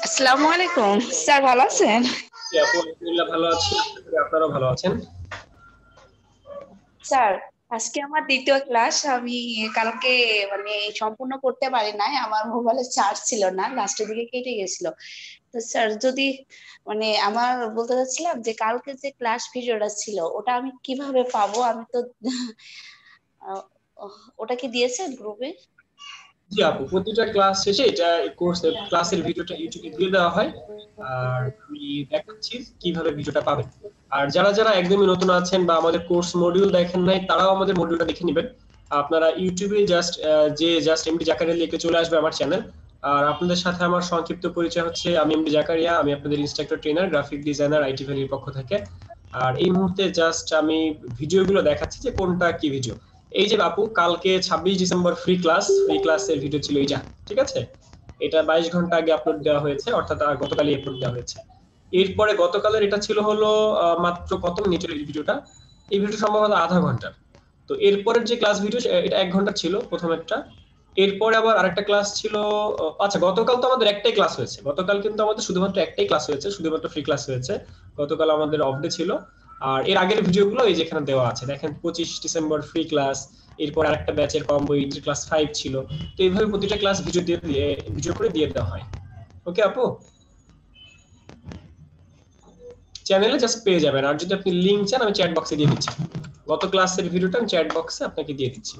আসসালামু আলাইকুম স্যার, ভালো আছেন? জি আপু, আলহামদুলিল্লাহ ভালো আছি। আশা করি আপনারাও ভালো আছেন। স্যার, আজকে আমার দ্বিতীয় ক্লাস। আমি কালকে মানে সম্পূর্ণ করতে পারি নাই, আমার মোবাইলে চার্জ ছিল না, লাস্টের দিকে কেটে গেছিল। তো স্যার, যদি আমার বলতে চাচ্ছিলাম যে কালকে যে ক্লাস ভিডিওটা ছিল ওটা আমি কিভাবে পাবো? আমি তো আহ, ওটা কি দিয়েছেন গ্রুপে? জি আপু, প্রতিটা ক্লাস শেষে এটা কোর্সের ক্লাসের ভিডিওটা ইউটিউবে দিয়ে দেওয়া হয়। আর আমি দেখাচ্ছি কিভাবে ভিডিওটা পাবেন। আর যারা যারা একদমই নতুন আছেন বা আমাদের কোর্স মডিউল দেখেন নাই, তারাও আমাদের মডিউলটা দেখে নেবেন। আপনারা ইউটিউবে জাস্ট এমডি জাকারিয়া লিখে চলে আসবে আমার চ্যানেল। আর আপনাদের সাথে আমার সংক্ষিপ্ত পরিচয় হচ্ছে, আমি এমডি জাকারিয়া, আমি আপনাদের instructor trainer, graphic designer, IT ভ্যালির পক্ষ থেকে। আর এই মুহূর্তে জাস্ট আমি ভিডিওগুলো দেখাচ্ছি যে কোনটা কি ভিডিও। এই যে বাপু, কালকে 26 ডিসেম্বর ফ্রি ক্লাসের ভিডিও ছিল এইটা। ঠিক আছে, এটা 22 ঘন্টা আগে আপলোড দেওয়া হয়েছে, অর্থাৎ গতকালই আপলোড দেওয়া হয়েছে। এরপরে গতকালের এটা ছিল হলো মাত্র কত মিনিটের এই ভিডিওটা। এই ভিডিও সম্ভবত আধা ঘন্টার। তো এরপরের যে ক্লাস ভিডিও এটা 1 ঘন্টা ছিল প্রথম একটা। এরপরে আবার আরেকটা ক্লাস ছিল। আচ্ছা, গতকাল তো আমাদের একটাই ক্লাস হয়েছে। গতকাল কিন্তু আমাদের শুধুমাত্র একটাই ক্লাস হয়েছে, শুধুমাত্র ফ্রি ক্লাস হয়েছে। গতকাল আমাদের অফ ডে ছিল। আর এর আগের ভিডিওগুলো এই যেখানে দেওয়া আছে দেখেন, 25 ডিসেম্বর ফ্রি ক্লাস। এরপর আরেকটা ব্যাচের কম্বো ক্লাস 5 ছিল। তো এইভাবে প্রতিটা ক্লাস ভিডিও করে দিয়ে দেওয়া হয়। ওকে আপু, চ্যানেলে জাস্ট পেয়ে যাবেন। আর যদি আপনি লিংক চান, আমি চ্যাট বক্সে দিয়ে দিচ্ছি। গত ক্লাসের ভিডিওটা আমি চ্যাট বক্সে আপনাকে দিয়ে দিচ্ছি।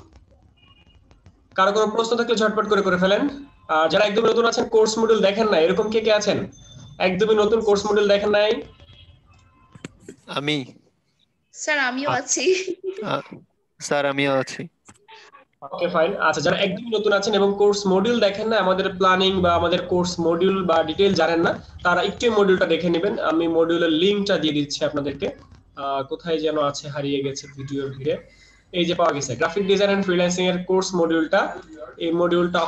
কারো কোনো প্রশ্ন থাকলে ঝটপট করে করে ফেলেন। আর যারা একদম নতুন আছেন, কোর্স মডিউল দেখেন না, এরকম কে কে আছেন একদমই নতুন, কোর্স মডিউল দেখেন নাই? আমি স্যার, আমিও আ- আছি। আ- স্যার আমিও আছি। Okay fine. আচ্ছা, যারা একদমই নতুন আছেন এবং কোর্স মডিউল দেখেন না, আমাদের প্ল্যানিং বা আমাদের কোর্স মডিউল বা ডিটেইল জানেন না, তারা একটু মডিউলটা দেখে নেবেন। আমি মডিউলের লিংকটা দিয়ে দিচ্ছি আপনাদেরকে। কোথায় যেন আছে, হারিয়ে গেছে ভিডিওর ভিড়ে। এই যে পাওয়া গেছে, গ্রাফিক ডিজাইন এন্ড ফ্রিল্যান্সিং এর কোর্স মডিউলটা। এই মডিউলটা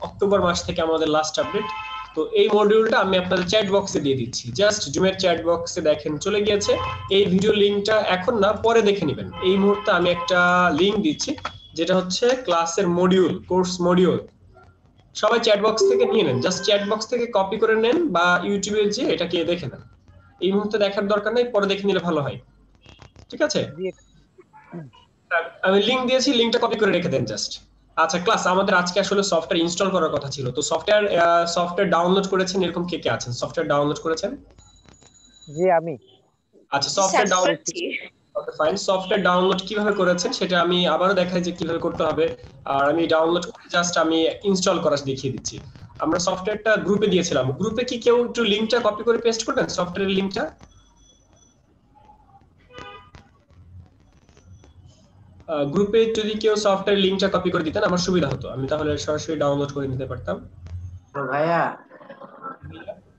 অক্টোবর মাস থেকে আমাদের লাস্ট আপডেট। তো এই মডিউলটা আমি আপনাদের চ্যাট বক্সে দিয়ে দিচ্ছি, জাস্ট জুমের চ্যাট বক্সে দেখেন চলে গিয়েছে। এই ভিডিও লিংকটা এখন না, পরে দেখে নেবেন। এই মুহূর্তে আমি একটা লিংক দিচ্ছি, যেটা হচ্ছে ক্লাসের মডিউল, কোর্স মডিউল। সবাই চ্যাট বক্স থেকে নিয়ে নেন, জাস্ট চ্যাট বক্স থেকে কপি করে নেন বা ইউটিউবে যে এটাকে দেখে নেন। এই মুহূর্তে দেখার দরকার নেই, পরে দেখে নিলে ভালো হয়। ঠিক আছে, জি। আমি লিংক দিয়েছি, লিংকটা কপি করে রেখে দেন জাস্ট। আচ্ছা, ক্লাস আমাদের আজকে আসলে সফটওয়্যার ইনস্টল করার কথা ছিল। তো সফটওয়্যার ডাউনলোড করেছেন এরকম কে কে আছেন? সফটওয়্যার ডাউনলোড করেছেন? জি, আমি আচ্ছা, জি স্যার, সফটওয়্যার ডাউনলোড, করেছি। Okay fine. সফটওয়্যার ডাউনলোড কিভাবে করেছেন সেটা আমি আবারও দেখাই যে কিভাবে করতে হবে। আর আমি ডাউনলোড করে জাস্ট আমি ইনস্টল করা দেখিয়ে দিচ্ছি। আমরা সফটওয়্যারটা গ্রুপে দিয়েছিলাম। গ্রুপে কি কেউ একটু লিংকটা কপি করে পেস্ট করবেন, সফটওয়্যারের লিংকটা? গ্রুপে যদি কেউ সফটওয়্যার লিংকটা কপি করে দিতেন আমার সুবিধা হতো, আমি তাহলে সরাসরি ডাউনলোড করে নিতে পারতাম। তো ভাইয়া,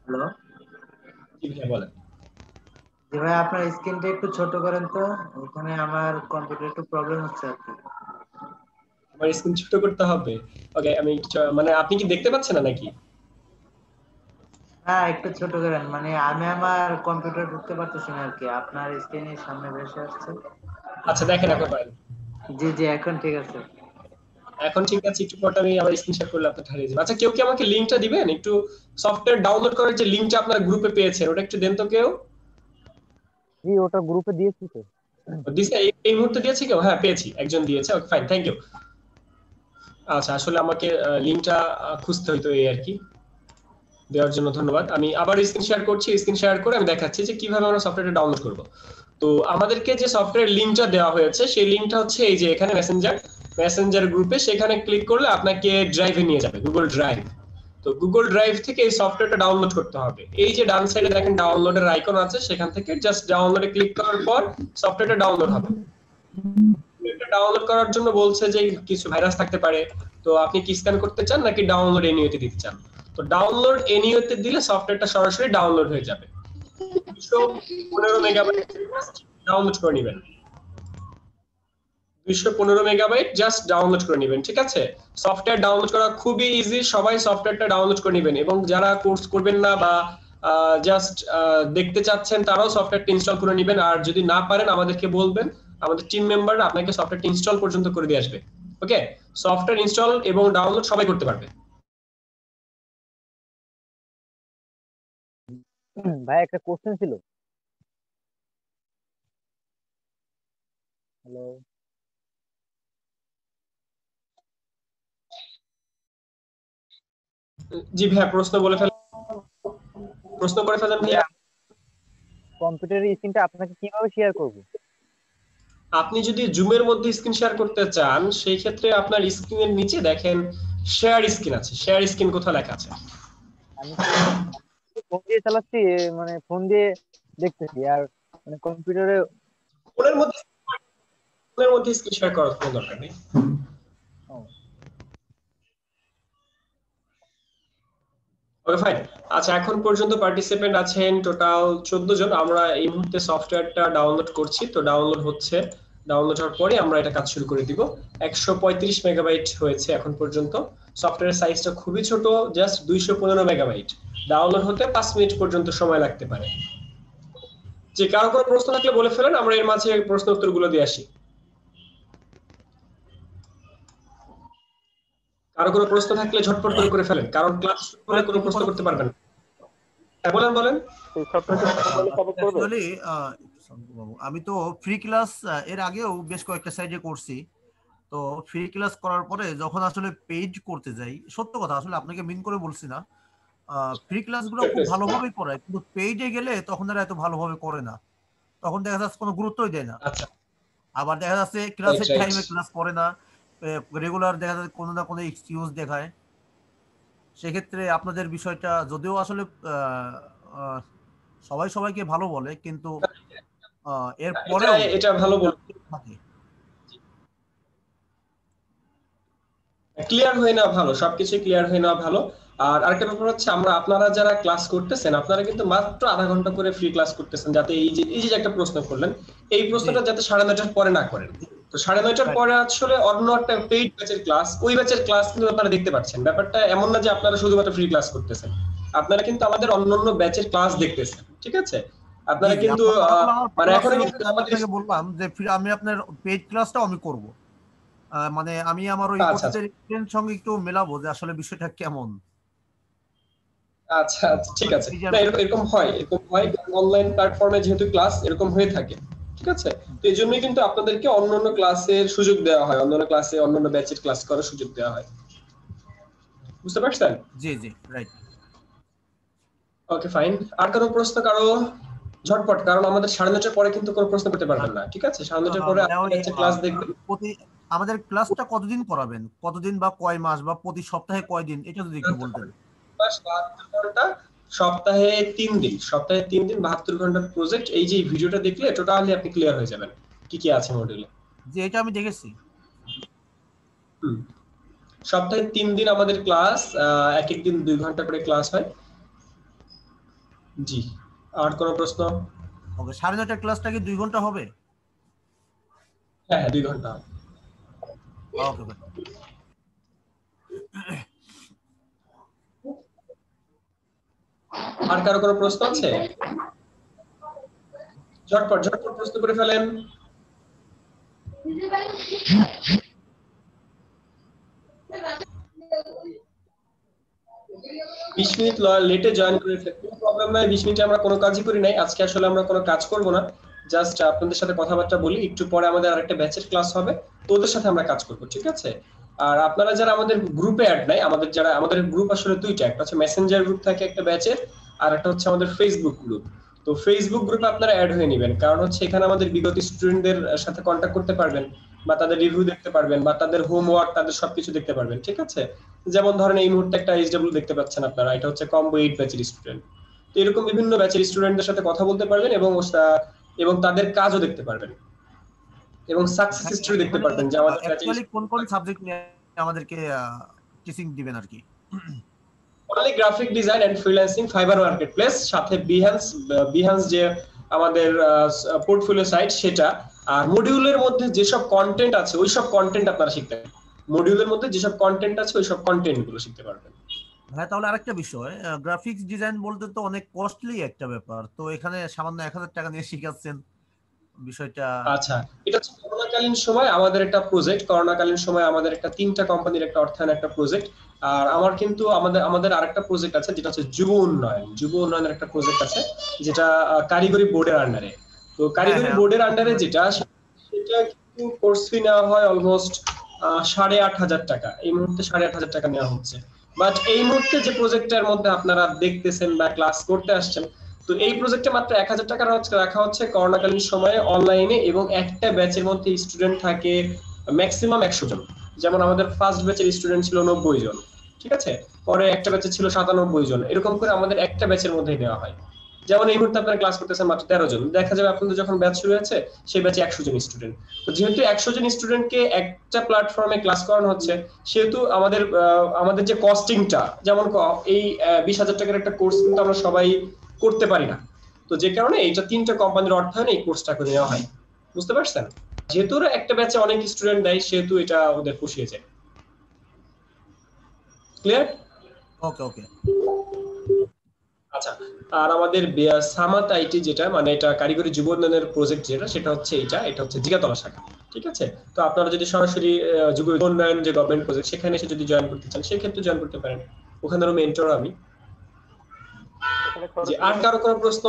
হ্যালো। জি ভাইয়া, বলেন। জি ভাই, আপনার স্ক্রিনটা একটু ছোট করেন তো। ওখানে আমার কম্পিউটার একটু প্রবলেম হচ্ছে আর কি। আমার স্ক্রিন ছোট করতে হবে? ওকে, আমি মানে আপনি কি দেখতে পাচ্ছেন না নাকি? হ্যাঁ, একটু ছোট করেন, মানে আমি আমার কম্পিউটার ঢুকতে পারতেছি না আর কি, আপনার স্ক্রিনের সামনে ভেসে আসছে। আচ্ছা, দেখেন এখন পারেন? জি জি, এখন ঠিক আছে। এখন ঠিক আছে, একটু পর আমি আবার স্ক্রিন শেয়ার করলে আপনার হারিয়ে যাবে। আচ্ছা, কেউ কি আমাকে লিংকটা দিবেন একটু? সফটওয়্যার ডাউনলোড করার যে লিংকটা আপনারা গ্রুপে পেয়েছেন, ওটা একটু দেন তো কেউ। জি, ওটা গ্রুপে দিয়েছি তো। দিছে এই মুহূর্তে দিয়েছে কেউ? হ্যাঁ, পেয়েছি, একজন দিয়েছে। Okay fine, thank you. আচ্ছা, আসলে আমাকে লিংকটা খুঁজতে হইতো, এই আর কি। দেওয়ার জন্য ধন্যবাদ। আমি আবার স্ক্রিন শেয়ার করছি, স্ক্রিন শেয়ার করে আমি দেখাচ্ছি যে কিভাবে আমরা সফটওয়্যারটা ডাউনলোড করব। তো আমাদেরকে যে সফটওয়্যার লিংকটা দেওয়া হয়েছে, সেই লিংকটা হচ্ছে এই যে এখানে মেসেঞ্জার গ্রুপে। সেখানে ক্লিক করলে আপনাকে ড্রাইভে নিয়ে যাবে, গুগল ড্রাইভ। তো গুগল ড্রাইভ থেকে এই সফটওয়্যারটা ডাউনলোড করতে হবে। এই যে ডান সাইডে দেখেন ডাউনলোডের আইকন আছে, সেখান থেকে জাস্ট ডাউনলোডে ক্লিক করার পর সফটওয়্যারটা ডাউনলোড হবে। এটা ডাউনলোড করার জন্য বলছে যে কিছু ভাইরাস থাকতে পারে। তো আপনি কি স্ক্যান করতে চান নাকি ডাউনলোড এনিওতে দিতে চান? তো ডাউনলোড এনিওতে দিলে সফটওয়্যারটা সরাসরি ডাউনলোড হয়ে যাবে। 215 মেগাবাইট ডাউনলোড করে নেবেন। 215 মেগাবাইট জাস্ট ডাউনলোড করে নেবেন। ঠিক আছে, সফটওয়্যার ডাউনলোড করা খুবই ইজি। সবাই সফটওয়্যারটা ডাউনলোড করে নেবেন, এবং যারা কোর্স করবেন না বা জাস্ট দেখতে চাচ্ছেন, তারাও সফটওয়্যারটা ইনস্টল করে নেবেন। আর যদি না পারেন আমাদেরকে বলবেন, আমাদের টিম মেম্বাররা আপনাকে সফটওয়্যারটা ইনস্টল পর্যন্ত করে দিয়ে আসবে। ওকে, সফটওয়্যার ইনস্টল এবং ডাউনলোড সবাই করতে পারবে। ভাই একটা কোশ্চেন ছিল। হ্যালো। জি ভাইয়া, প্রশ্ন করে ফেলেন যে ভাইয়া। কম্পিউটারের স্ক্রিনটা আপনাকে কিভাবে শেয়ার করব? আপনি যদি জুমের মধ্যে স্ক্রিন শেয়ার করতে চান, সেই ক্ষেত্রে আপনার স্ক্রিনের নিচে দেখেন শেয়ার স্ক্রিন আছে। শেয়ার স্ক্রিন কোথাও লেখা আছে? আমি তো ফোন দিয়ে চালাচ্ছি, মানে ফোন দিয়ে দেখতেছি, আর মানে কম্পিউটারে। ফোনের মধ্যে ফোনের মধ্যে স্ক্রিন শেয়ার করার কোনো দরকার নেই। ও, ওকে ফাইন। আচ্ছা, এখন পর্যন্ত পার্টিসিপেন্ট আছেন টোটাল 14 জন। আমরা এই মুহূর্তে সফটওয়্যারটা ডাউনলোড করছি, তো ডাউনলোড হচ্ছে। ডাউনলোড হওয়ার পরে আমরা এটা কাজ শুরু করে দিব। 135 মেগাবাইট হয়েছে এখন পর্যন্ত। সফটওয়্যার সাইজটা খুবই ছোট, জাস্ট 215 মেগাবাইট। ডাউনলোড হতে 5 মিনিট পর্যন্ত সময় লাগতে পারে। যে কারো কোনো প্রশ্ন থাকলে বলে ফেলেন, আমরা এর মাঝে প্রশ্ন উত্তরগুলো দিয়ে আসি। কারো কোনো প্রশ্ন থাকলে ঝটপট করে ফেলেন, কারণ ক্লাস শুরু হলে কোনো প্রশ্ন করতে পারবেন না। হ্যাঁ, বলেন বলেন। এই সফটওয়্যারটা মোবাইলে সাপোর্ট করবে? অ্যাকচুয়ালি আমি তো ফ্রি ক্লাস এর আগেও বেশ কয়েকটা সাইডে করছি। তো ফ্রি ক্লাস করার পরে যখন আসলে পেইড করতে যাই, সত্য কথা আসলে আপনাকে মিন করে বলছি না, ফ্রি ক্লাসগুলো খুব ভালোভাবেই করায়, কিন্তু পেইডে গেলে তখন এরা এত ভালোভাবে করে না। তখন দেখা যাচ্ছে কোনো গুরুত্বই দেয় না। আচ্ছা, আবার দেখা যাচ্ছে রাইট ক্লাসের রাইট। টাইমে ক্লাস করে না, রেগুলার দেখা যাচ্ছে কোনো না কোনো এক্সকিউজ দেখায়। সেক্ষেত্রে আপনাদের বিষয়টা যদিও আসলে আহ, আহ, সবাই সবাইকে ভালো বলে, কিন্তু এর এটা পরেও এটা ভালো বল, থাকে। ক্লিয়ার হয়ে নেওয়া ভালো, সবকিছু ক্লিয়ার হয়ে নেওয়া ভালো। আর আরেকটা ব্যাপার হচ্ছে, আপনারা যারা ক্লাস করতেছেন, আপনারা কিন্তু মাত্র আধা ঘন্টা করে ফ্রি ক্লাস করতেছেন, যাতে এই যে একটা প্রশ্ন করলেন, এই প্রশ্নটা যাতে 9:30টার পরে না করেন। তো 9:30টার পরে আসলে অন্য একটা পেইড ব্যাচের ক্লাস, ওই ব্যাচের ক্লাস কিন্তু আপনারা দেখতে পাচ্ছেন। ব্যাপারটা এমন না যে আপনারা শুধুমাত্র ফ্রি ক্লাস করতেছেন, আপনারা কিন্তু আমাদের অন্যান্য ব্যাচের ক্লাস দেখতেছেন, ঠিক আছে? জি আপনারা জি, কিন্তু আপনার কথা আমার মানে ভালো এখনো লাগছে কিন্তু বলে আমি আমাদের। আপনাকে বললাম যে আমি আপনার পেইড ক্লাসটাও আমি করব। মানে আমি আমার ওই আচ্ছা আচ্ছা কোর্সের স্টুডেন্ট সঙ্গে একটু মেলাবো যে আসলে বিষয়টা কেমন। আচ্ছা আচ্ছা, ঠিক আছে। এই যে না, এরকম হয় অনলাইন প্ল্যাটফর্মে যেহেতু ক্লাস এরকম হয়ে থাকে, ঠিক আছে? তো এই জন্যই কিন্তু আপনাদেরকে অন্যান্য ক্লাসের সুযোগ দেওয়া হয়, অন্যান্য ক্লাসে অন্যান্য ব্যাচের ক্লাস করার সুযোগ দেওয়া হয়। বুঝতে পারছেন? জি জি, রাইট। Okay fine. আর কোনো প্রশ্ন কারো? ঝটপট, কারণ আমাদের 9:30টার পরে কিন্তু কোনো প্রশ্ন করতে পারবেন না, ঠিক আছে? 9:30টার পরে মানে আপনার ওই ব্যাচের ক্লাস দেখবেন। প্রতি আমাদের ক্লাসটা কতদিন করাবেন, কতদিন বা কয় মাস বা প্রতি সপ্তাহে কয়দিন, এটা যদি একটু বলতেন। 72 ঘন্টা, সপ্তাহে 3 দিন, সপ্তাহে 3 দিন 72 ঘন্টার প্রজেক্ট। এই যে ভিডিওটা দেখলে টোটালি আপনি ক্লিয়ার হয়ে যাবেন কি কি আছে মডিউলে। যে এটা আমি দেখেছি। হুম। সপ্তাহে 3 দিন আমাদের ক্লাস, এক এক দিন 2 ঘন্টা করে ক্লাস হয়। জি। আর কোনো প্রশ্ন? ওকে, 9:30টার ক্লাসটা কি 2 ঘন্টা হবে? হ্যাঁ হ্যাঁ, 2 ঘন্টা। ওকে ভাই। আর কারো কোনো প্রশ্ন আছে? ঝটপট ঝটপট প্রশ্ন করে ফেলেন। 20 মিনিট লেটে জয়েন করেছে, কোনো প্রবলেম নাই। 20 মিনিটে আমরা কোনো কাজই করি নাই আজকে। আসলে আমরা কোনো কাজ করব না, জাস্ট আপনাদের সাথে কথাবার্তা বলি। একটু পরে আমাদের আরেকটা ব্যাচের ক্লাস হবে, তো ওদের সাথে আমরা কাজ করব, ঠিক আছে? আর আপনারা যারা আমাদের গ্রুপে অ্যাড নাই, আমাদের গ্রুপ আসলে দুইটা, একটা হচ্ছে মেসেঞ্জার গ্রুপ থাকে একটা ব্যাচের, আর একটা হচ্ছে আমাদের ফেসবুক গ্রুপ। তো ফেসবুক গ্রুপে আপনারা অ্যাড হয়ে নেবেন, কারণ হচ্ছে এখানে আমাদের বিগত স্টুডেন্টদের সাথে কন্ট্যাক্ট করতে পারবেন, বা তাদের রিভিউ দেখতে পারবেন, বা তাদের হোমওয়ার্ক, তাদের সবকিছু দেখতে পারবেন, ঠিক আছে? যেমন ধরেন এই মুহূর্তে একটা এইচডব্লিউ দেখতে পাচ্ছেন আপনারা, এটা হচ্ছে কম্বো 8 ব্যাচের স্টুডেন্ট। তো এরকম বিভিন্ন ব্যাচের স্টুডেন্টদের সাথে কথা বলতে পারবেন, এবং তাদের কাজও দেখতে পারবেন, এবং সাকসেস হিস্টরি দেখতে পারবেন যে আমাদের ব্যাচের অ্যাকচুয়ালি কোন কোন সাবজেক্ট নিয়ে আমাদেরকে টিচিং দিবেন আর কি? Only graphic design and freelancing, Fiverr marketplace, সাথে বিহান্স যে আমাদের পোর্টফোলিও সাইট সেটা। আর মডিউলের মধ্যে যেসব কন্টেন্ট আছে ওই সব কন্টেন্ট আপনারা শিখতে পারবেন। মডিউলের মধ্যে যেসব কন্টেন্ট আছে ওই সব কন্টেন্ট গুলো শিখতে পারবেন। হ্যাঁ, তাহলে আরেকটা বিষয়, গ্রাফিক্স ডিজাইন বলতে তো অনেক কস্টলি একটা ব্যাপার, তো এখানে সামান্য 1,000 টাকা নিয়ে শিখাচ্ছেন বিষয়টা। আচ্ছা, এটা হচ্ছে করোনাকালীন সময় আমাদের একটা প্রজেক্ট, করোনাকালীন সময় আমাদের একটা 3টা কোম্পানির একটা অর্থায়ন একটা প্রজেক্ট। আর আমার কিন্তু আমাদের আমাদের আরেকটা প্রজেক্ট আছে যেটা হচ্ছে যুব উন্নয়নের একটা প্রজেক্ট আছে, যেটা কারিগরি বোর্ডের আন্ডারে। তো কারিগরি হ্যাঁ বোর্ডের আন্ডারে যেটা, সেটা কিন্তু কোর্স ফি নেওয়া হয় অলমোস্ট 8,500 টাকা। এই মুহূর্তে 8,500 টাকা নেওয়া হচ্ছে। বাট এই মুহূর্তে যে প্রজেক্টের মধ্যে আপনারা দেখতেছেন বা ক্লাস করতে আসছেন, তো এই প্রজেক্টে মাত্র 1,000 টাকা রাখা হচ্ছে করোনাকালীন সময়ে অনলাইনে, এবং একটা ব্যাচের মধ্যে স্টুডেন্ট থাকে ম্যাক্সিমাম 100 জন। যেমন আমাদের ফার্স্ট ব্যাচের স্টুডেন্ট ছিল 90 জন, ঠিক আছে, পরে একটা ব্যাচে ছিল 97 জন, এরকম করে আমাদের একটা ব্যাচের মধ্যেই নেওয়া হয়। যেমন এই মুহূর্তে আপনারা ক্লাস করতেছেন মাত্র 13 জন, দেখা যাবে আপনাদের যখন ব্যাচ শুরু হয়েছে সেই ব্যাচে 100 জন স্টুডেন্ট। তো যেহেতু 100 জন স্টুডেন্টকে একটা প্ল্যাটফর্মে ক্লাস করানো হচ্ছে, সেহেতু আমাদের যে কস্টিংটা, যেমন এই 20,000 টাকার একটা কোর্স কিন্তু আমরা সবাই করতে পারি না। তো যে কারণে এইটা 3টা কোম্পানির অর্থায়নে এই কোর্সটা করে নেওয়া হয়। বুঝতে পারছেন? যেহেতু একটা ব্যাচে অনেক স্টুডেন্ট দেয়, সেহেতু এটা ওদের পুষিয়ে যায়। ক্লিয়ার? ওকে ওকে। আচ্ছা, আর আমাদের সামাত আইটি যেটা, মানে এটা কারিগরি যুব উন্নয়নের প্রজেক্ট যেটা, সেটা হচ্ছে এটা হচ্ছে জিগাতলা শাখা, ঠিক আছে। তো আপনারা যদি সরাসরি যুব উন্নয়ন যে গভর্নমেন্ট প্রজেক্ট, সেখানে এসে যদি জয়েন করতে চান, সেক্ষেত্রে জয়েন করতে পারেন। ওখানেরও মেন্টর আমি। এখানে খরচ যে আর কারো কোনো প্রশ্ন?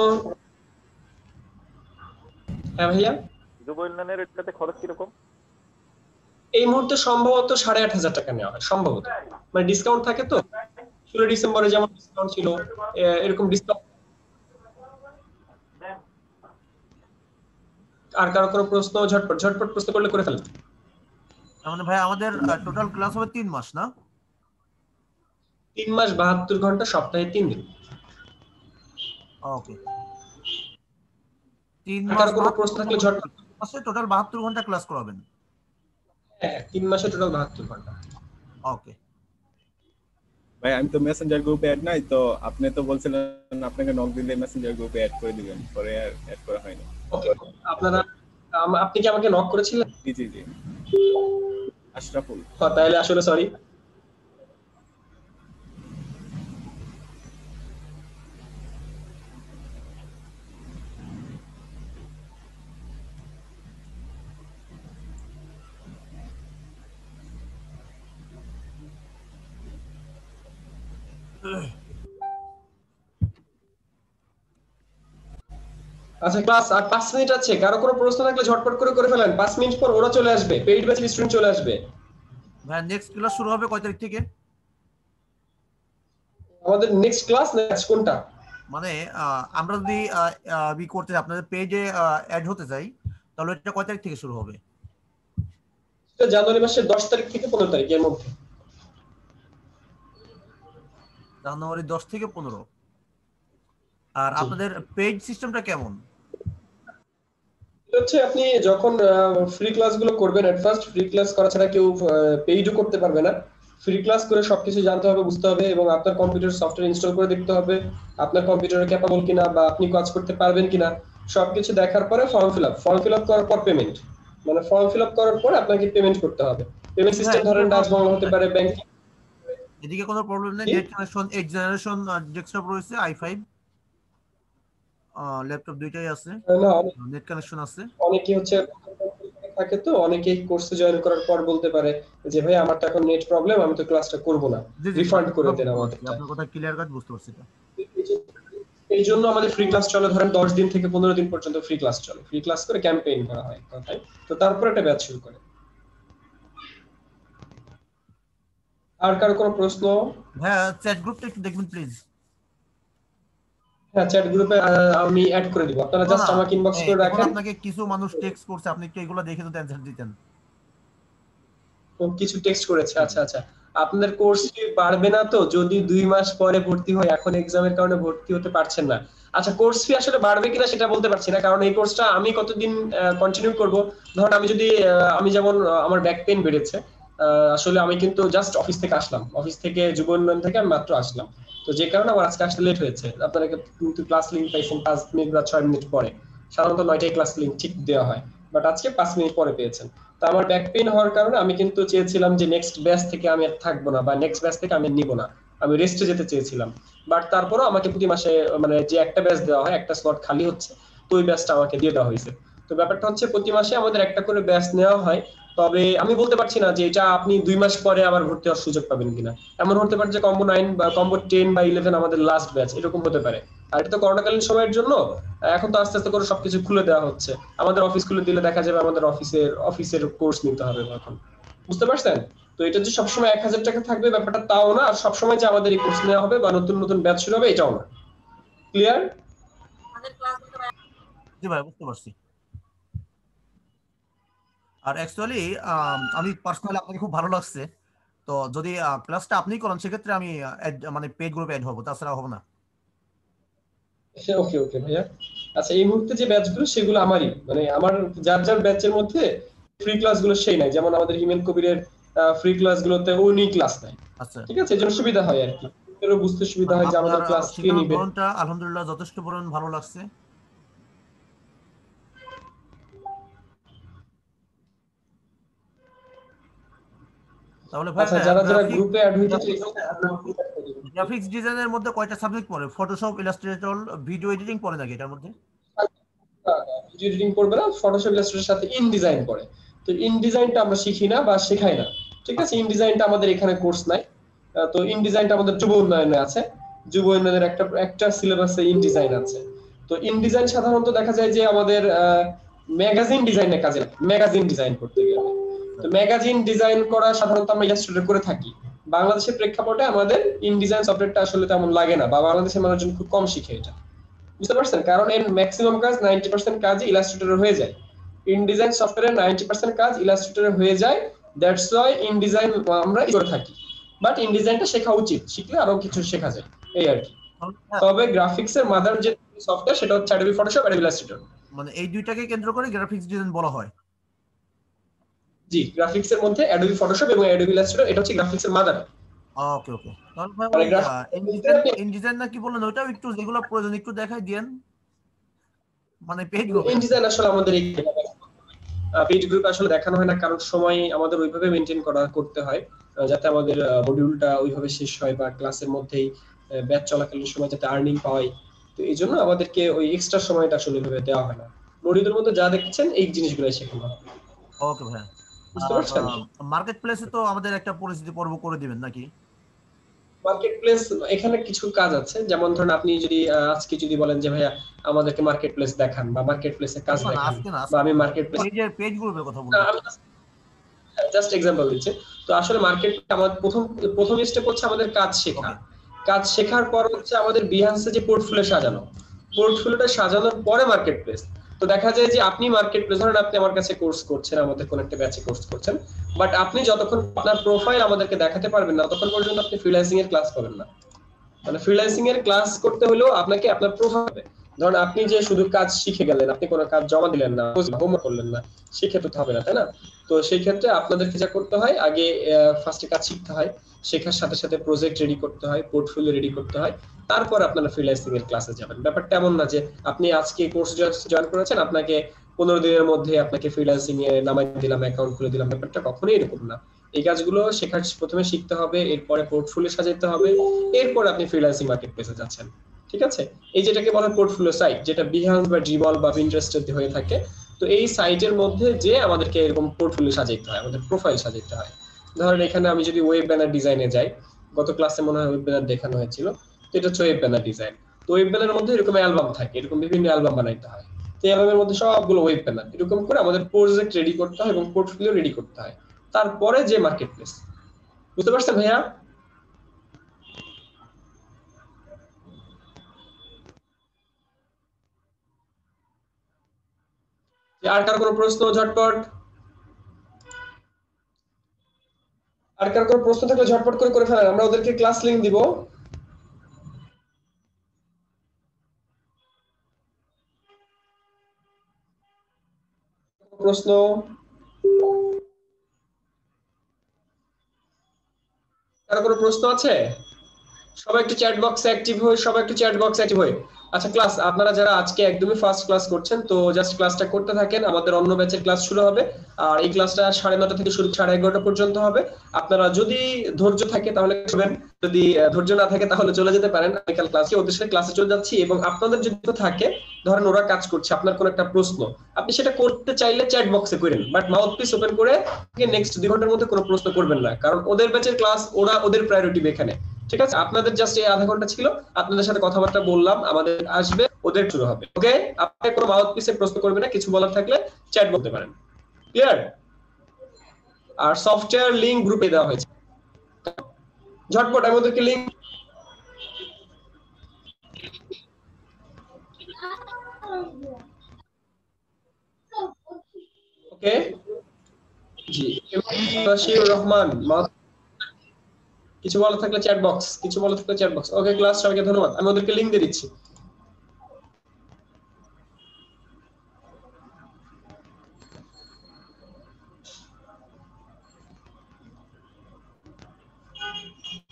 হ্যাঁ ভাইয়া। যুব উন্নয়নের এটাতে খরচ কিরকম? এই মুহূর্তে সম্ভবত 8,500 টাকা নেওয়া হয়, সম্ভবত, মানে ডিসকাউন্ট থাকে তো। 16 ডিসেম্বরে যেমন ডিসকাউন্ট ছিল, এরকম ডিসকাউন্ট। আর কারো কোনো প্রশ্ন? ঝটপট প্রশ্ন করলে করে ফেলেন। মানে ভাই আমাদের টোটাল ক্লাস হবে 3 মাস না? 3 মাস 72 ঘন্টা, সপ্তাহে 3 দিন। ওকে। 3 আর মাস কারো কোনো প্রশ্ন থাকলে ঝটপট। মাসে টোটাল 72 ঘন্টা ক্লাস করাবেন? হ্যাঁ, 3 মাসে টোটাল 72 ঘন্টা। ওকে ভাই, আমি তো মেসেঞ্জার গ্রুপে অ্যাড নাই, তো আপনি তো বলছিলেন আপনাকে নক দিলে মেসেঞ্জার গ্রুপে অ্যাড করে দিবেন, পরে আর অ্যাড করা হয়নি। ওকে, আপনি কি আমাকে নক করেছিলেন? জি আশরাফুল। হ্যাঁ, তাহলে আসলে সরি। আচ্ছা, ক্লাস আর 5 মিনিট আছে। কারো কোনো প্রশ্ন থাকলে ঝটপট করে ফেলেন। 5 মিনিট পর ওরা চলে আসবে, পেইড ব্যাচের স্টুডেন্ট চলে আসবে। ভাই নেক্সট ক্লাস শুরু হবে কয় তারিখ থেকে? আমাদের নেক্সট ক্লাস কোনটা? মানে আমরা যদি করতে আপনাদের পেজে অ্যাড হতে চাই, তাহলে এটা কয় তারিখ থেকে শুরু হবে? সেটা জানুয়ারি মাসের 10 তারিখ থেকে 15 তারিখের মধ্যে। জানুয়ারি 10 থেকে 15। আর আপনাদের পেজ সিস্টেমটা কেমন? হচ্ছে আপনি যখন ফ্রি ক্লাসগুলো করবেন, এট ফার্স্ট ফ্রি ক্লাস করা ছাড়া কেউ পেইডও করতে পারবে না। ফ্রি ক্লাস করে সবকিছু জানতে হবে, বুঝতে হবে, এবং আপনার কম্পিউটার সফটওয়্যার ইনস্টল করে দেখতে হবে আপনার কম্পিউটারে ক্যাপাবল কিনা বা আপনি কাজ করতে পারবেন কিনা। সবকিছু দেখার পরে ফর্ম ফিল আপ করার পর পেমেন্ট, মানে ফর্ম ফিল আপ করার পর আপনাকে পেমেন্ট করতে হবে। পেমেন্ট সিস্টেম ধরেন ডাচ বাংলা হতে পারে, ব্যাংক। এদিকে কোনো প্রবলেম নেই। নেট কানেকশন 8 জেনারেশন ডেস্কটপ রয়েছে, i5 ল্যাপটপ দুইটাই আছে, না নেট কানেকশন আছে। অনেকে হচ্ছে থাকে, তো অনেকে কোর্সে জয়েন করার পর বলতে পারে যে ভাই আমার তো এখন নেট প্রবলেম, আমি তো ক্লাসটা করব না, রিফান্ড করে দেন আমাকে। আপনার কথা ক্লিয়ার কাট বুঝতে পারছি। এই জন্য আমাদের ফ্রি ক্লাস চলে, ধরেন 10 দিন থেকে 15 দিন পর্যন্ত ফ্রি ক্লাস চলে। ফ্রি ক্লাস করে ক্যাম্পেইন করা হয়, তো তারপর একটা ব্যাচ শুরু করে। আর কারো কোনো প্রশ্ন? হ্যাঁ, চ্যাট গ্রুপটা একটু দেখবেন প্লিজ। হ্যাঁ, চ্যাট গ্রুপে আমি অ্যাড করে দিব, আপনারা জাস্ট আমাকে ইনবক্স করে রাখেন। আপনাকে কিছু মানুষ টেক্সট করছে, আপনি একটু এগুলো দেখে যদি অ্যানসার দিতেন। তো কিছু টেক্সট করেছে, আচ্ছা। আপনাদের কোর্স কি বাড়বে না তো যদি 2 মাস পরে ভর্তি হয়? এখন এক্সামের কারণে ভর্তি হতে পারছেন না। আচ্ছা, কোর্স ফি আসলে বাড়বে কিনা সেটা বলতে পারছি না, কারণ এই কোর্সটা আমি কতদিন কন্টিনিউ করব। ধরুন আমি যদি আমি যেমন আমার ব্যাক পেইন বেড়েছে, আসলে আমি কিন্তু জাস্ট অফিস থেকে আসলাম, অফিস থেকে যুব উন্নয়ন থেকে আমি মাত্র আসলাম, তো যে কারণে আমার আজকে আসতে লেট হয়েছে। আপনারা কিন্তু ক্লাস লিংক পাইছেন 5 মিনিট বা 6 মিনিট পরে। সাধারণত 9টায় ক্লাস লিংক ঠিক দেওয়া হয়, বাট আজকে 5 মিনিট পরে পেয়েছেন। তো আমার ব্যাক পেইন হওয়ার কারণে আমি কিন্তু চেয়েছিলাম যে নেক্সট ব্যাচ থেকে আমি আর থাকবো না, বা নেক্সট ব্যাচ থেকে আমি নিব না, আমি রেস্টে যেতে চেয়েছিলাম। বাট তারপরও আমাকে প্রতি মাসে মানে যে একটা ব্যাচ দেওয়া হয়, একটা স্লট খালি হচ্ছে, তো ওই ব্যাচটা আমাকে দিয়ে দেওয়া হয়েছে। তো ব্যাপারটা হচ্ছে প্রতি মাসে আমাদের একটা করে ব্যাচ নেওয়া হয়, তবে আমি বলতে পারছি না যে এটা আপনি 2 মাস পরে আবার ভর্তি হওয়ার সুযোগ পাবেন কিনা। এমন হতে পারে যে কম্বো 9 বা কম্বো 10 বা 11 আমাদের লাস্ট ব্যাচ, এরকম হতে পারে। আর এটা তো করোনাকালীন সময়ের জন্য, এখন তো আস্তে আস্তে করে সবকিছু খুলে দেওয়া হচ্ছে। আমাদের অফিস খুলে দিলে দেখা যাবে আমাদের অফিসের কোর্স নিতে হবে এখন, বুঝতে পারছেন? তো এটা যে সবসময় 1000 টাকা থাকবে ব্যাপারটা তাও না, আর সবসময় যে আমাদের এই কোর্স নেওয়া হবে বা নতুন নতুন ব্যাচ শুরু হবে এটাও না। ক্লিয়ার? জি ভাই, বুঝতে পারছি। আর অ্যাকচুয়ালি আমি পার্সোনালি আপনাকে খুব ভালো লাগছে। তো যদি ক্লাসটা আপনি করেন সেক্ষেত্রে আমি মানে পেড গ্রুপে অ্যাড হবো, তাছাড়া হবো না। ওকে ওকে ভাইয়া। আচ্ছা, এই মুহূর্তে যে ব্যাচগুলো সেগুলো আমারই, মানে আমার যার যার ব্যাচের মধ্যে ফ্রি ক্লাসগুলো সেই নাই, যেমন আমাদের হিমেল কবিরের ফ্রি ক্লাসগুলোতে উনি ক্লাস নাই। আচ্ছা, ঠিক আছে, এর জন্য সুবিধা হয় আর কি, এরও বুঝতে সুবিধা মানে হয় যে আপনার আমাদের ক্লাস কে শেখানোর নিবে। ধরনটা আলহামদুলিল্লাহ যথেষ্ট পরিমাণ ভালো লাগছে। তাহলে ভাই, আচ্ছা, যারা যারা গ্রুপে অ্যাড হইতে চাইছে গ্রাফিক্স ডিজাইনের মধ্যে কয়টা সাবজেক্ট পড়ে? ফটোশপ, ইলাস্ট্রেটর, ভিডিও এডিটিং পড়ে নাকি এটার মধ্যে? ভিডিও এডিটিং করবে না, ফটোশপ ইলাস্ট্রেটরের সাথে ইন ডিজাইন পড়ে। তো ইন ডিজাইনটা আমরা শিখি না বা শেখাই না, ঠিক আছে? ইন ডিজাইনটা আমাদের এখানে কোর্স নাই। তো ইন ডিজাইনটা আমাদের যুব উন্নয়নে আছে, যুব উন্নয়নের একটা একটা সিলেবাসে ইন ডিজাইন আছে। তো ইন ডিজাইন সাধারণত দেখা যায় যে আমাদের ম্যাগাজিন ডিজাইনের কাজে লাগে, ম্যাগাজিন ডিজাইন করতে গেলে। তো ম্যাগাজিন ডিজাইন করা সাধারণত আমরা ইলাস্ট্রেটর করে থাকি। বাংলাদেশের প্রেক্ষাপটে আমাদের ইন ডিজাইন সফটওয়্যারটা আসলে তেমন লাগে না, বা বাংলাদেশের মানুষজন খুব কম শিখে এটা, বুঝতে পারছেন? কারণ এর ম্যাক্সিমাম কাজ 90% কাজ ইলাস্ট্রেটরে হয়ে যায়। ইনডিজাইন সফটওয়্যারের 90% কাজ ইলাস্ট্রেটরে হয়ে যায়, দ্যাটস ওয়াই ইনডিজাইন আমরা করে থাকি। বাট ইনডিজাইনটা শেখা উচিত, শিখলে আরো কিছু শেখা যায়, এই আর কি। তবে গ্রাফিক্সের মাদার যে সফটওয়্যার সেটা হচ্ছে অ্যাডোবি ফটোশপ, অ্যাডোবি ইলাস্ট্রেটর। মানে এই দুইটাকে কেন্দ্র করে গ্রাফিক্স ডিজাইন বলা হয়। জি, গ্রাফিক্সের মধ্যে অ্যাডোবি ফটোশপ এবং অ্যাডোবি ইলাস্ট্রেটর, এটা হচ্ছে গ্রাফিক্সের মাদার। ওকে ওকে, তাহলে ভাই মানে ওই ইনডিজাইন না কি বললেন, ওইটাও একটু যেগুলো প্রয়োজন একটু দেখাই দিয়েন, মানে পেজ গ্রুপে। ইনডিজাইন আসলে আমাদের এই পেজ গ্রুপ আসলে দেখানো হয় না, কারণ সময় আমাদের ওইভাবে মেনটেন করতে হয় যাতে আমাদের মডিউলটা ওইভাবে শেষ হয় বা ক্লাসের মধ্যেই ব্যাচ চলাকালীন সময় যাতে আর্নিং পাওয়াই। তো এই জন্য আমাদেরকে ওই এক্সট্রা সময়টা আসলে ওইভাবে দেওয়া হয় না। মডিউলের মধ্যে যা দেখছেন এই জিনিসগুলো শেখানো হয়। ওকে ভাই। বুঝতে পারছেন? মার্কেট প্লেসে তো আমাদের একটা পরিচিতি পর্ব করে দিবেন নাকি? মার্কেট প্লেস এখানে কিছু কাজ আছে, যেমন ধরুন আপনি যদি আজকে যদি বলেন যে ভাইয়া আমাদেরকে মার্কেট প্লেস দেখান বা মার্কেট প্লেসে কাজ দেখান, আজকে না, বা আমি মার্কেট প্লেস পেজ গ্রুপের কথা বলছি। জাস্ট এক্সাম্পল দিচ্ছি। তো আসলে মার্কেট আমাদের প্রথম স্টেপ হচ্ছে আমাদের কাজ শেখা। কাজ শেখার পর হচ্ছে আমাদের বিহান্সে যে পোর্টফোলিও সাজানো, পোর্টফোলিওটা সাজানোর পরে মার্কেট প্লেস। তো দেখা যায় যে আপনি মার্কেট প্লেস, ধরেন আপনি আমার কাছে কোর্স করছেন, আমাদের কোন একটা ব্যাচে কোর্স করছেন, বাট আপনি যতক্ষণ আপনার প্রোফাইল আমাদেরকে দেখাতে পারবেন না ততক্ষণ পর্যন্ত আপনি ফ্রিল্যান্সিং এর ক্লাস পাবেন না। মানে ফ্রিল্যান্সিং এর ক্লাস করতে হলেও আপনাকে আপনার প্রোফাইল, ধরুন আপনি যে শুধু কাজ শিখে গেলেন, আপনি কোনো কাজ জমা দিলেন না, হোমওয়ার্ক করলেন না, সেক্ষেত্রে তো হবে না, তাই না? তো সেই ক্ষেত্রে আপনাদেরকে যা করতে হয়, আগে ফার্স্টে কাজ শিখতে হয়, শেখার সাথে সাথে প্রজেক্ট রেডি করতে হয়, পোর্টফোলিও রেডি করতে হয়, তারপর আপনারা ফ্রিল্যান্সিং এর ক্লাসে যাবেন। ব্যাপারটা এমন না যে আপনি আজকে কোর্স জয়েন করেছেন, আপনাকে 15 দিনের মধ্যে আপনাকে ফ্রিল্যান্সিং এ নামাই দিলাম, অ্যাকাউন্ট খুলে দিলাম, ব্যাপারটা কখনোই এরকম না। এই কাজগুলো শেখার প্রথমে শিখতে হবে, এরপরে পোর্টফোলিও সাজাতে হবে, এরপর আপনি ফ্রিল্যান্সিং মার্কেট প্লেসে যাচ্ছেন, ঠিক আছে? এই যেটাকে বলা পোর্টফোলিও সাইট, যেটা বিহান্স বা জিমল বা পিন্টারেস্টে হয়ে থাকে। তো এই সাইটের মধ্যে যে আমাদেরকে এরকম পোর্টফোলিও সাজাতে হয়, আমাদের প্রোফাইল সাজাতে হয়। ধরেন এখানে আমি যদি ওয়েব ব্যানার ডিজাইনে যাই, গত ক্লাসে মনে হয় ওয়েব ব্যানার দেখানো হয়েছিল, তো এটা হচ্ছে ওয়েব ব্যানার ডিজাইন। তো ওয়েব ব্যানারের মধ্যে এরকম অ্যালবাম থাকে, এরকম বিভিন্ন অ্যালবাম বানাইতে হয়। তো অ্যালবামের মধ্যে সবগুলো ওয়েব ব্যানার, এরকম করে আমাদের প্রজেক্ট রেডি করতে হয় এবং পোর্টফোলিও রেডি করতে হয়, তারপরে যে মার্কেট প্লেস। বুঝতে পারছেন ভাইয়া? আর কার কোনো প্রশ্ন ঝটপট? আর কার কোনো প্রশ্ন থাকলে ঝটপট করে ফেলেন, আমরা ওদেরকে ক্লাস লিংক দিব। প্রশ্ন? কার কোনো প্রশ্ন আছে? সবাই একটু চ্যাট বক্সে অ্যাক্টিভ হই, সবাই একটু চ্যাট বক্সে অ্যাক্টিভ হই। আচ্ছা ক্লাস, আপনারা যারা আজকে একদমই ফার্স্ট ক্লাস করছেন তো জাস্ট ক্লাসটা করতে থাকেন, আমাদের অন্য ব্যাচের ক্লাস শুরু হবে। আর এই ক্লাসটা 9:30 থেকে শুরু 11:30 পর্যন্ত হবে। আপনারা যদি ধৈর্য থাকে তাহলে করবেন, যদি ধৈর্য না থাকে তাহলে চলে যেতে পারেন। আমি কাল ক্লাসে ওদের সাথে ক্লাসে চলে যাচ্ছি, এবং আপনাদের যদি থাকে ধরেন ওরা কাজ করছে, আপনার কোন একটা প্রশ্ন আপনি সেটা করতে চাইলে চ্যাট বক্সে করেন, বাট মাউথপিস ওপেন করে নেক্সট 2 ঘন্টার মধ্যে কোনো প্রশ্ন করবেন না, কারণ ওদের ব্যাচের ক্লাস, ওরা ওদের প্রায়োরিটি এখানে। ঠিক আছে, আপনাদের জাস্ট এই আধা ঘন্টা ছিল, আপনাদের সাথে কথাবার্তা বললাম, আমাদের আসবে, ওদের শুরু হবে। ওকে, আপনি কোনো মাউথপিসে প্রশ্ন করবেন না, কিছু বলার থাকলে চ্যাট বলতে পারেন। ক্লিয়ার? আর সফটওয়্যার লিংক গ্রুপে দেওয়া হয়েছে, ঝটপট আমি ওদেরকে লিংক। ওকে জি, বাশির রহমান, কিছু বলার থাকলে চ্যাট বক্স, কিছু বলার থাকলে চ্যাট বক্স। ওকে ক্লাস, সবাইকে ধন্যবাদ, আমি ওদেরকে লিংক দিয়ে দিচ্ছি।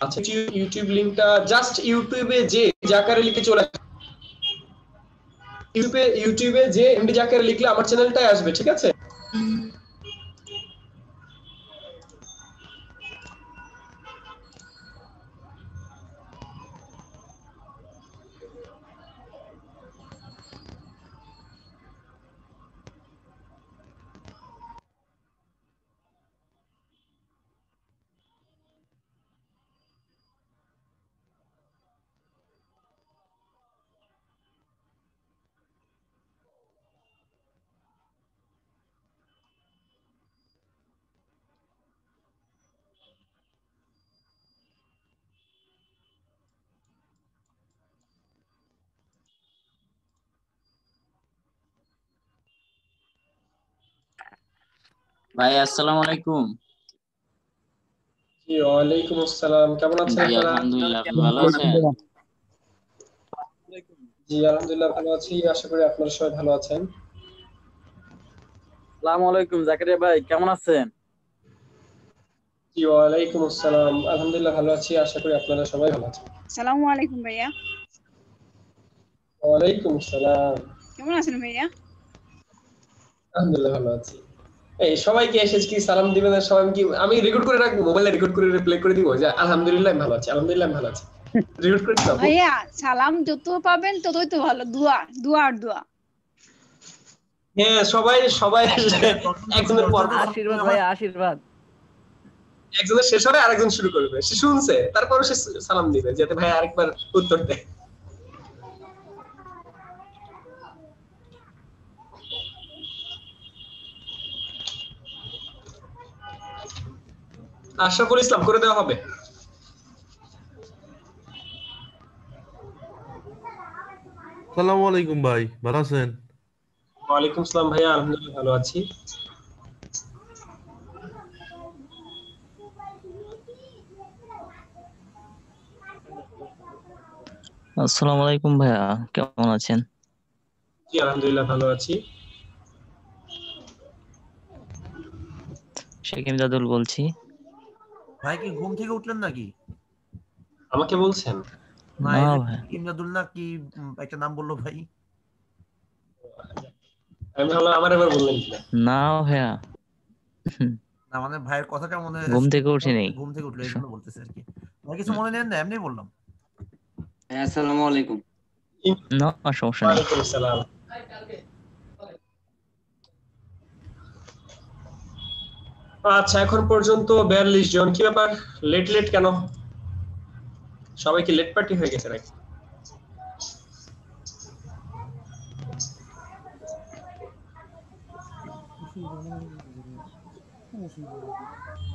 আচ্ছা ইউটিউব লিংকটা জাস্ট ইউটিউবে যে জাকারে লিখে চলে আসবে, ইউটিউবে যে এমডি জাকারে লিখলে আমার চ্যানেলটাই আসবে। ঠিক আছে, ভাই আসসালামু আলাইকুম। জি ওয়ালাইকুম আসসালাম, কেমন আছেন জি আপনারা? আলহামদুলিল্লাহ, আপনি ভালো আছেন? জি আলহামদুলিল্লাহ ভালো আছি, আশা করি আপনারা সবাই ভালো আছেন। আসসালামু আলাইকুম জাকারিয়া ভাই, কেমন আছেন? জি ওয়ালাইকুম আসসালাম, আলহামদুলিল্লাহ ভালো আছি, আশা করি আপনারা সবাই ভালো আছেন। আসসালামু আলাইকুম ভাইয়া, ওয়ালাইকুম আসসালাম, কেমন আছেন ভাইয়া? আলহামদুলিল্লাহ ভালো আছি। এই সবাইকে এসেছে কি সালাম দিবেন, আর সবাই কি আমি রেকর্ড করে রাখবো, মোবাইলে রেকর্ড করে প্লে করে দিব যে আলহামদুলিল্লাহ আমি ভালো আছি, আলহামদুলিল্লাহ আমি ভালো আছি, রেকর্ড করে দাও ভাইয়া। সালাম যত পাবেন ততই তো ভালো, দোয়া দোয়া আর দোয়া। হ্যাঁ সবাই সবাই একজনের পর আশীর্বাদ ভাই, আশীর্বাদ। একজনের শেষ হবে আরেকজন শুরু করবে, সে শুনছে তারপরে সে সালাম দিবে যাতে ভাই আরেকবার উত্তর দেয়। আশরাফুল ইসলাম করে দেওয়া হবে। আসসালামু আলাইকুম ভাই, ভালো আছেন? ওয়ালাইকুম আসসালাম ভাইয়া, আলহামদুলিল্লাহ ভালো আছি। আসসালামু আলাইকুম ভাইয়া, কেমন আছেন? জি আলহামদুলিল্লাহ ভালো আছি। শেখ ইমদাদুল বলছি। ভাই কি ঘুম থেকে উঠলেন নাকি? আমাকে বলছেন? না না এই যে ভাই, ইমদাদুল না কি একটা নাম বললো ভাই? আমি ভাবলাম আমার এবার বললেন কিনা। না ভাইয়া, না মানে ভাইয়ের কথাটা মনে ঘুম থেকে উঠি নাই। ঘুম থেকে উঠলো এই জন্য বলতেছে আর কি। ভাই কিছু মনে নেন না, এমনি বললাম। আসসালামু আলাইকুম। না সমস্যা নেই। ওয়ালাইকুম আসসালাম। আচ্ছা এখন পর্যন্ত 42 জন, কি ব্যাপার লেট লেট কেন? সবাই কি লেট পার্টি হয়ে গেছে নাকি?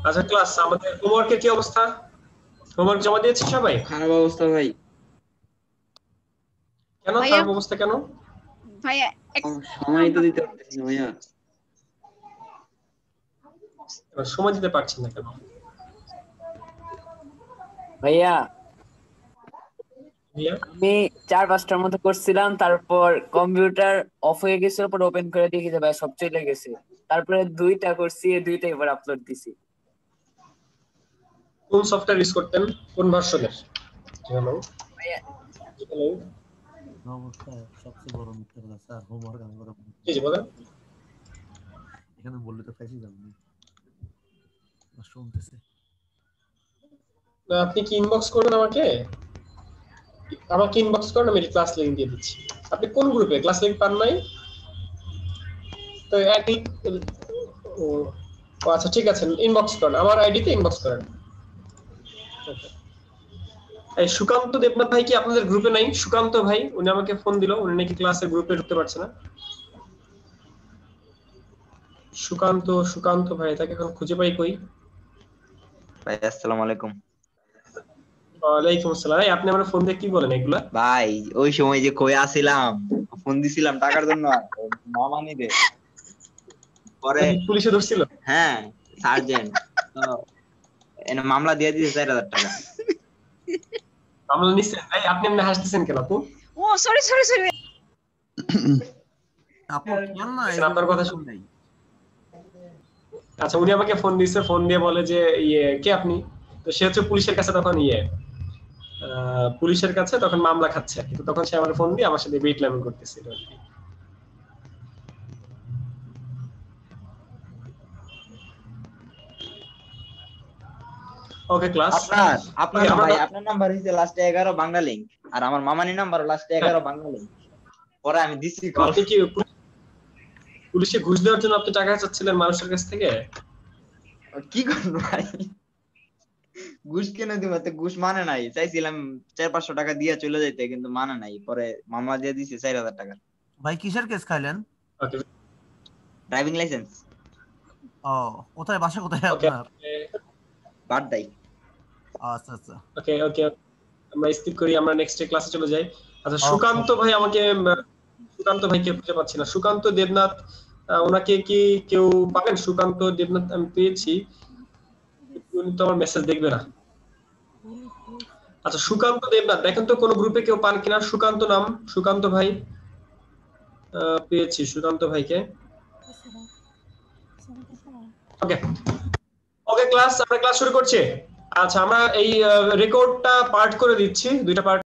আচ্ছা ক্লাস, আমাদের হোমওয়ার্কের কি অবস্থা? হোমওয়ার্ক জমা দিয়েছে সবাই? খারাপ অবস্থা ভাই। কেন ভাইয়া, খারাপ অবস্থা কেন? ভাইয়া সময় তো দিতে পারতেছি না ভাইয়া। সময় দিতে পারছেন না কেন? ভাইয়া ভাইয়া আমি 4-5টার মতো করছিলাম, তারপর কম্পিউটার অফ হয়ে গেছিল, পর ওপেন করে দেখি যে ভাই সব চলে গেছে। তারপরে 2টা করছি, 2টা এবার আপলোড দিছি। কোন সফটওয়্যার ইউজ করতেন, কোন ভার্সনের? হ্যালো ভাইয়া হ্যালো অবস্থা সবচেয়ে বড় মিথ্যা কথা স্যার, হোমওয়ার্ক আমি করে জি জি বলেন। এখানে বললে তো ফেসে যাবেন না, শুনতেছে। না, আপনি কি ইনবক্স করবেন আমাকে? আমাকে ইনবক্স করেন, আমি ক্লাস লিংক দিয়ে দিচ্ছি। আপনি কোন গ্রুপে ক্লাস লিংক পান নাই? তো একই ও ও আচ্ছা ঠিক আছে, ইনবক্স করেন, আমার আইডিতে ইনবক্স করেন। এই সুকান্ত দেবনাথ ভাই কি আপনাদের গ্রুপে নাই? সুকান্ত ভাই, উনি আমাকে ফোন দিল, উনি নাকি ক্লাসের গ্রুপে ঢুকতে পারছে না। সুকান্ত ভাই, তাকে এখন খুঁজে পাই কই? ভাই আসসালামু আলাইকুম। ওয়ালাইকুম আসসালাম। এই আপনি আমার ফোন দিয়ে কি বলেন এগুলা? ভাই ওই সময় যে কই আসিলাম, ফোন দিছিলাম টাকার জন্য, মামা নিবে পরে পুলিশে ধরছিল? হ্যাঁ সার্জেন্ট তো এনে মামলা দিয়ে দিয়েছে 4000 টাকা। মামলা নিছেন? এই আপনি এমনি হাসতেছেন কেন আপু? ও সরি সরি সরি আপু কেন না আপনার কথা শুনতেই। আচ্ছা, উনি আমাকে ফোন দিয়েছে, ফোন দিয়ে বলে যে কে আপনি? তো সে হচ্ছে পুলিশের কাছে তখন পুলিশের কাছে তখন মামলা খাচ্ছে আর কি। তো তখন সে আমার ফোন দিয়ে আমার সাথে বেটলামি করতেছিল আর কি। ওকে ক্লাস আপনার ভাই আপনার নাম্বার হইছে লাস্টে 11 বাংলা লিংক, আর আমার মামানি নাম্বার লাস্টে 11 বাংলা লিংক। পরে আমি দিছি কল। আপনি কি পুলিশে ঘুষ দেওয়ার জন্য আপনি টাকা চাচ্ছিলেন মানুষের কাছ থেকে? কি করব ভাই, ঘুষ কেন দিব? ঘুষ মানে নাই, চাইছিলাম 400-500 টাকা দিয়ে চলে যাইতে, কিন্তু মানে নাই। পরে মামলা দিয়ে দিছে 4000 টাকা। ভাই কিসের কেস খাইলেন? Driving licence. ও কোথায়, বাসা কোথায় আপনার? বাড্ডাই। আচ্ছা আচ্ছা ওকে ওকে, আমরা স্কিপ করি, আমরা নেক্সট ক্লাসে চলে যাই। আচ্ছা, সুকান্ত ভাইকে খুঁজে পাচ্ছি না। সুকান্ত দেবনাথ, ওনাকে কি কেউ পাবেন? সুকান্ত দেবনাথ আমি পেয়েছি, উনি তো আমার মেসেজ দেখবে না। আচ্ছা, সুকান্ত দেবনাথ দেখেন তো কোন গ্রুপে কেউ পান কিনা। সুকান্ত নাম, সুকান্ত ভাই, পেয়েছি সুকান্ত ভাইকে। ওকে ওকে ক্লাস, আমরা ক্লাস শুরু করছি। আচ্ছা, আমরা এই রেকর্ডটা পার্ট করে দিচ্ছি, 2টা পার্ট